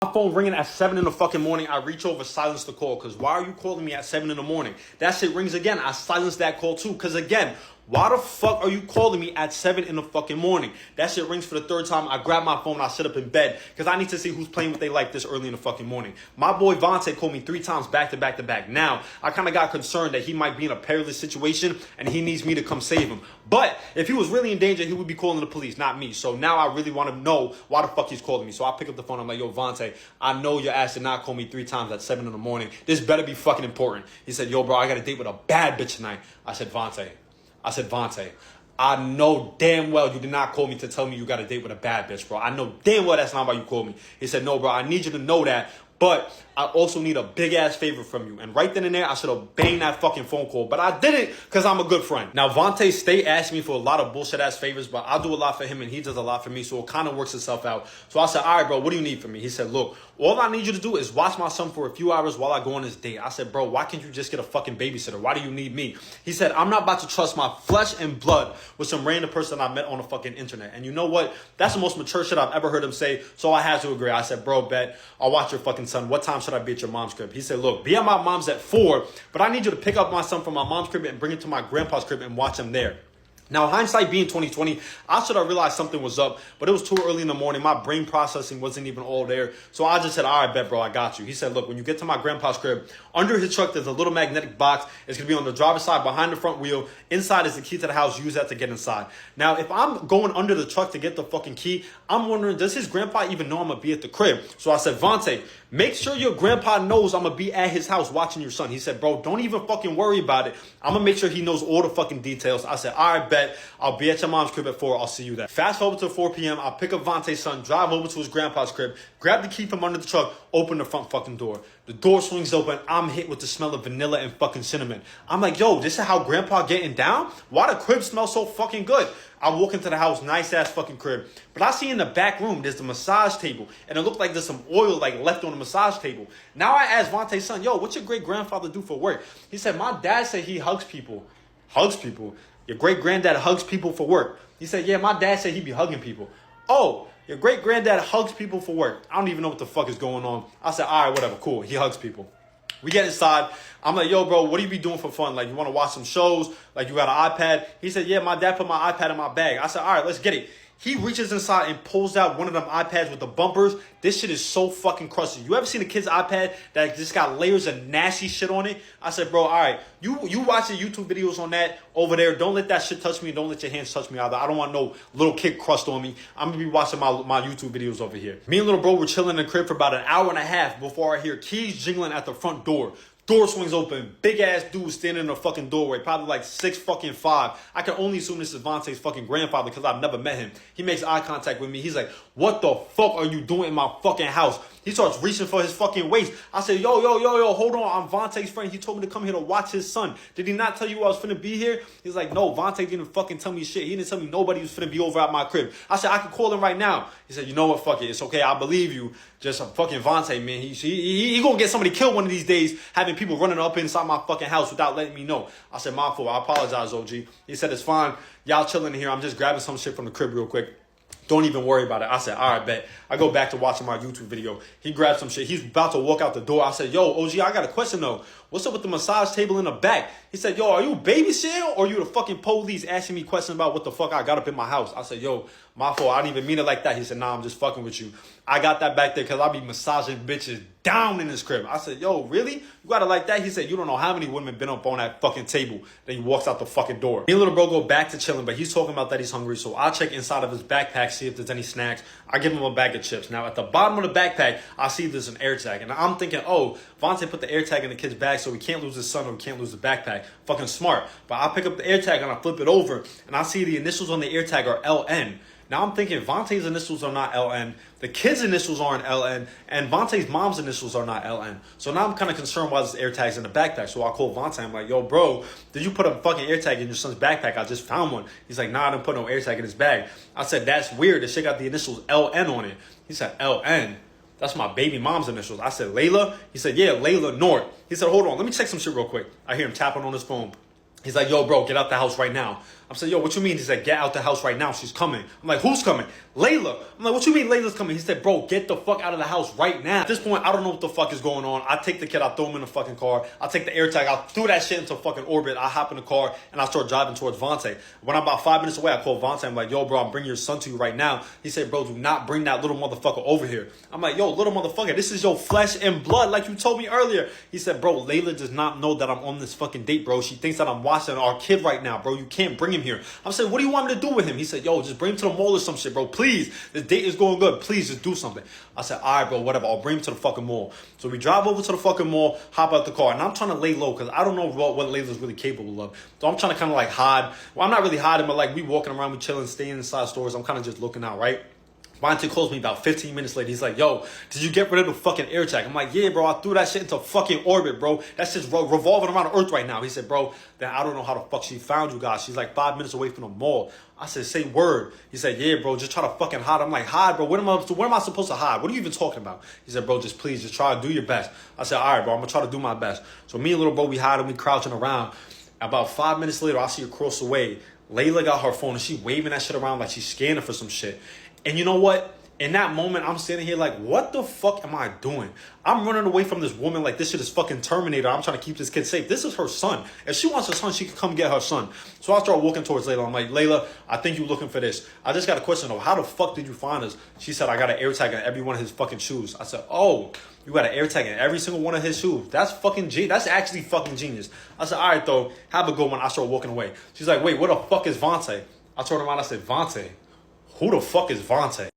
My phone ringing at 7 in the fucking morning. I reach over, silence the call. Because why are you calling me at 7 in the morning? That shit rings again. I silence that call too. Because again, why the fuck are you calling me at 7 in the fucking morning? That shit rings for the third time. I grab my phone. I sit up in bed. Because I need to see who's playing what they like this early in the fucking morning. My boy Vontae called me 3 times back to back to back. Now, I kind of got concerned that he might be in a perilous situation and he needs me to come save him. But if he was really in danger, he would be calling the police, not me. So now I really want to know why the fuck he's calling me. So I pick up the phone. I'm like, yo, Vontae, I know your ass did not call me 3 times at 7 in the morning. This better be fucking important. He said, yo, bro, I got a date with a bad bitch tonight. I said, Vontae, I know damn well you did not call me to tell me you got a date with a bad bitch, bro. I know damn well that's not why you called me. He said, no, bro, I need you to know that. But I also need a big-ass favor from you. And right then and there, I should have banged that fucking phone call. But I didn't because I'm a good friend. Now, Vontae stay asking me for a lot of bullshit-ass favors, but I do a lot for him and he does a lot for me, so it kind of works itself out. So I said, all right, bro, what do you need from me? He said, look, all I need you to do is watch my son for a few hours while I go on this date. I said, bro, why can't you just get a fucking babysitter? Why do you need me? He said, I'm not about to trust my flesh and blood with some random person I met on the fucking internet. And you know what? That's the most mature shit I've ever heard him say, so I had to agree. I said, bro, bet, I'll watch your fucking son. What time should I be at your mom's crib? He said, look, be at my mom's at 4, but I need you to pick up my son from my mom's crib and bring him to my grandpa's crib and watch him there. Now, hindsight being 2020, I should have realized something was up, but it was too early in the morning. My brain processing wasn't even all there. So I just said, all right, bet, bro, I got you. He said, look, when you get to my grandpa's crib, under his truck, there's a little magnetic box. It's going to be on the driver's side behind the front wheel. Inside is the key to the house. Use that to get inside. Now, if I'm going under the truck to get the fucking key, I'm wondering, does his grandpa even know I'm going to be at the crib? So I said, Vontae, make sure your grandpa knows I'm going to be at his house watching your son. He said, bro, don't even fucking worry about it. I'm going to make sure he knows all the fucking details. I said, all right, bet. I'll be at your mom's crib at 4. I'll see you there. Fast forward to 4 p.m. I'll pick up Vontae's son, drive over to his grandpa's crib, grab the key from under the truck, open the front fucking door. The door swings open. I'm hit with the smell of vanilla and fucking cinnamon. I'm like, yo, this is how grandpa getting down? Why the crib smells so fucking good? I walk into the house, nice ass fucking crib. But I see in the back room, there's the massage table. And it looked like there's some oil like left on the massage table. Now I asked Vontae's son, yo, what's your great grandfather do for work? He said, my dad said he hugs people. Hugs people? Your great granddad hugs people for work. He said, yeah, my dad said he be hugging people. Oh, your great granddad hugs people for work. I don't even know what the fuck is going on. I said, all right, whatever, cool. He hugs people. We get inside. I'm like, yo, bro, what do you be doing for fun? Like, you want to watch some shows? Like, you got an iPad? He said, yeah, my dad put my iPad in my bag. I said, all right, let's get it. He reaches inside and pulls out one of them iPads with the bumpers. This shit is so fucking crusty. You ever seen a kid's iPad that just got layers of nasty shit on it? I said, bro, all right, you watch the YouTube videos on that over there. Don't let that shit touch me. Don't let your hands touch me either. I don't want no little kid crust on me. I'm going to be watching my YouTube videos over here. Me and little bro were chilling in the crib for about an hour and a half before I hear keys jingling at the front door. Door swings open. Big ass dude standing in the fucking doorway. Probably like 6'5". I can only assume this is Vontae's fucking grandfather because I've never met him. He makes eye contact with me. He's like, what the fuck are you doing in my fucking house? He starts reaching for his fucking waist. I said, yo, hold on. I'm Vontae's friend. He told me to come here to watch his son. Did he not tell you I was finna be here? He's like, no, Vontae didn't fucking tell me shit. He didn't tell me nobody was finna be over at my crib. I said, I can call him right now. He said, you know what, fuck it. It's okay. I believe you. Just a fucking Vontae, man. He gonna get somebody killed one of these days having people running up inside my fucking house without letting me know. I said, my fault. I apologize, OG. He said, it's fine. Y'all chilling in here. I'm just grabbing some shit from the crib real quick. Don't even worry about it. I said, all right, bet. I go back to watching my YouTube video. He grabs some shit. He's about to walk out the door. I said, yo, OG, I got a question, though. What's up with the massage table in the back? He said, yo, are you babysitting or are you the fucking police asking me questions about what the fuck I got up in my house? I said, yo, my fault. I didn't even mean it like that. He said, nah, I'm just fucking with you. I got that back there because I be massaging bitches down in this crib. I said, yo, really? You got it like that? He said, you don't know how many women been up on that fucking table. Then he walks out the fucking door. Me and little bro go back to chilling, but he's talking about that he's hungry. So I check inside of his backpack, see if there's any snacks. I give him a bag of chips. Now, at the bottom of the backpack, I see there's an air tag. And I'm thinking, oh, Vontae put the air tag in the kid's bag so he can't lose his son or he can't lose the backpack. Fucking smart. But I pick up the air tag and I flip it over, and I see the initials on the air tag are LN. Now I'm thinking Vontae's initials are not LN, the kid's initials aren't LN, and Vontae's mom's initials are not LN. So now I'm kind of concerned why this air tag's in the backpack. So I call Vontae. I'm like, yo, bro, did you put a fucking air tag in your son's backpack? I just found one. He's like, nah, I didn't put no air tag in his bag. I said, that's weird. This shit got the initials LN on it. He said, LN? That's my baby mom's initials. I said, Layla? He said, yeah, Layla North. He said, hold on, let me check some shit real quick. I hear him tapping on his phone. He's like, yo, bro, get out the house right now. I'm saying, yo, what you mean? He said, get out the house right now. She's coming. I'm like, who's coming? Layla. I'm like, what you mean Layla's coming? He said, bro, get the fuck out of the house right now. At this point, I don't know what the fuck is going on. I take the kid, I throw him in the fucking car. I take the AirTag, I threw that shit into fucking orbit. I hop in the car and I start driving towards Vontae. When I'm about 5 minutes away, I call Vontae. I'm like, yo, bro, I'm bringing your son to you right now. He said, bro, do not bring that little motherfucker over here. I'm like, yo, little motherfucker, this is your flesh and blood like you told me earlier. He said, bro, Layla does not know that I'm on this fucking date, bro. She thinks that I'm watching our kid right now, bro. You can't bring him here. I'm saying, what do you want me to do with him? He said, yo, just bring him to the mall or some shit, bro. Please. This date is going good. Please just do something. I said, all right, bro, whatever. I'll bring him to the fucking mall. So we drive over to the fucking mall, hop out the car, and I'm trying to lay low because I don't know what Layla's really capable of. So I'm trying to kind of like hide. Well, I'm not really hiding, but like we walking around, we chilling, staying inside stores. I'm kind of just looking out, right? Vontae calls me about 15 minutes later. He's like, yo, did you get rid of the fucking AirTag? I'm like, yeah, bro, I threw that shit into fucking orbit, bro. That's just revolving around the earth right now. He said, bro, then I don't know how the fuck she found you guys. She's like 5 minutes away from the mall. I said, say word. He said, yeah, bro, just try to fucking hide. I'm like, hide, bro. Where am I supposed to hide? What are you even talking about? He said, bro, just please, just try to do your best. I said, all right, bro, I'm going to try to do my best. So me and little bro, we hide and we crouching around. About 5 minutes later, I see her cross the way. Layla got her phone and she waving that shit around like she's scanning for some shit. And you know what? In that moment, I'm sitting here like, what the fuck am I doing? I'm running away from this woman like this shit is fucking Terminator. I'm trying to keep this kid safe. This is her son. If she wants her son, she can come get her son. So I start walking towards Layla. I'm like, Layla, I think you're looking for this. I just got a question though. How the fuck did you find us? She said, I got an AirTag in every one of his fucking shoes. I said, oh, you got an AirTag in every single one of his shoes. That's fucking That's actually fucking genius. I said, all right, though. Have a good one. I start walking away. She's like, wait, what the fuck is Vontae? I turned around. I said, Vontae? Who the fuck is Vontae?